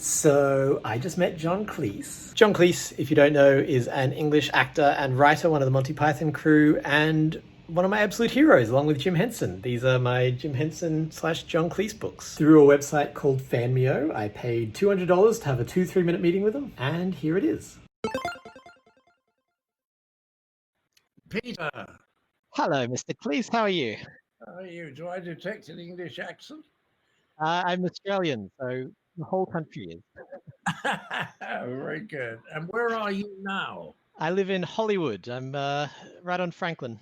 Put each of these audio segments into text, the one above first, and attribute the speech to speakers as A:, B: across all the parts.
A: So I just met John Cleese. John Cleese, if you don't know, is an English actor and writer, one of the Monty Python crew, and one of my absolute heroes, along with Jim Henson. These are my Jim Henson / John Cleese books. Through a website called Fanmio, I paid $200 to have a 2-3 minute meeting with him, and here it is.
B: Peter,
C: Hello, Mr. Cleese. How are you?
B: how are you? Do I detect an English accent?
C: I'm Australian, so the whole country is.
B: Very good. And where are you now?
C: I live in Hollywood. I'm right on Franklin.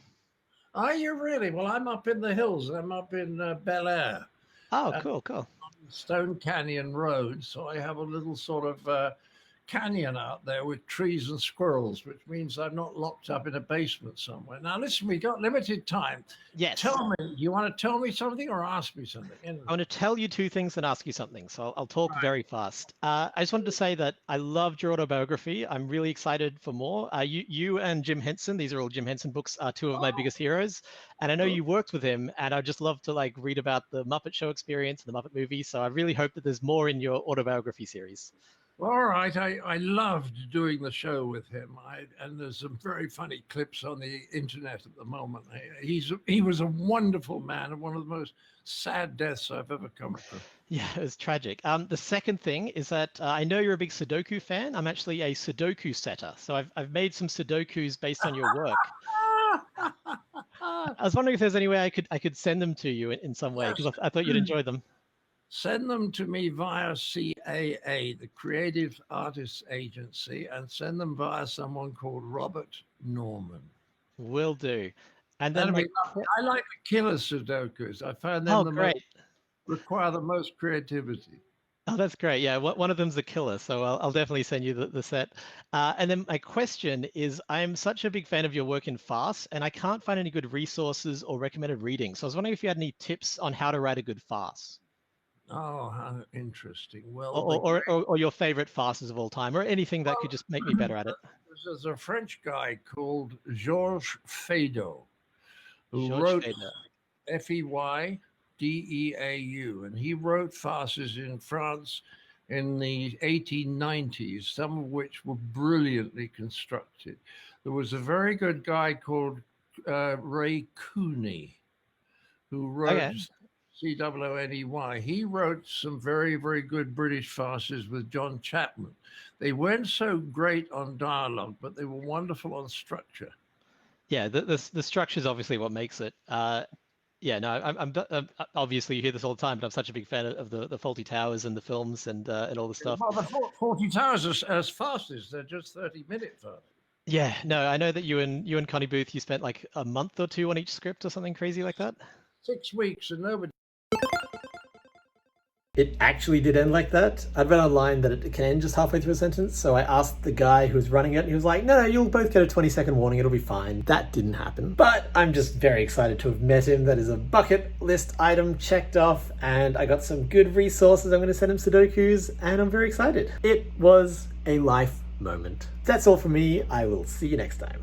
B: Are you really? Well, I'm up in the hills. I'm up in Bel Air,
C: Oh,
B: Uh,
C: cool.
B: Stone Canyon Road. So I have a little sort of canyon out there with trees and squirrels, which means I'm not locked up in a basement somewhere. Now, listen, we got limited time.
C: Yes.
B: Tell me, you want to tell me something or ask me something?
C: I want to tell you two things and ask you something, so I'll talk
B: Right.
C: very fast. I just wanted to say that I loved your autobiography. I'm really excited for more. You and Jim Henson, these are all Jim Henson books, are two of my biggest heroes. And I know you worked with him, and I'd just love to read about the Muppet Show experience and the Muppet movie. So I really hope that there's more in your autobiography series.
B: All right, I loved doing the show with him. And there's some very funny clips on the internet at the moment. He was a wonderful man and one of the most sad deaths I've ever come across.
C: Yeah, it was tragic. The second thing is that I know you're a big Sudoku fan. I'm actually a Sudoku setter, so I've made some Sudokus based on your work. I was wondering if there's any way I could send them to you in some way, because I thought you'd enjoy them.
B: Send them to me via CAA, the Creative Artists Agency, and send them via someone called Robert Norman.
C: Will do. And then
B: I like the killer Sudokus. I find them
C: great.
B: require the most creativity.
C: Oh, that's great. Yeah, one of them's a killer, so I'll definitely send you the set. And then my question is, I'm such a big fan of your work in farce, and I can't find any good resources or recommended reading. So I was wondering if you had any tips on how to write a good farce.
B: Oh, how interesting. Well,
C: Or your favorite farces of all time, or anything that could just make me better at it.
B: there's a French guy called Georges Feydeau who
C: George
B: wrote
C: Feydeau.
B: Feydeau, and he wrote farces in France in the 1890s, some of which were brilliantly constructed. There was a very good guy called Ray Cooney who wrote Cooney. He wrote some very, very good British farces with John Chapman. They weren't so great on dialogue, but they were wonderful on structure.
C: Yeah, the structure is obviously what makes it. Yeah, no, I'm obviously you hear this all the time, but I'm such a big fan of the Faulty Towers and the films and all the stuff.
B: Well, the 40 Towers are as fast as they're just 30-minute fast.
C: Yeah, no, I know that you and Connie Booth, you spent like a month or two on each script or something crazy like that.
B: 6 weeks and nobody.
A: It actually did end like that. I'd read online that it can end just halfway through a sentence, so I asked the guy who was running it, and he was like, no, you'll both get a 20-second warning, it'll be fine. That didn't happen. But I'm just very excited to have met him. That is a bucket list item checked off, and I got some good resources. I'm going to send him Sudokus, and I'm very excited. It was a life moment. That's all from me. I will see you next time.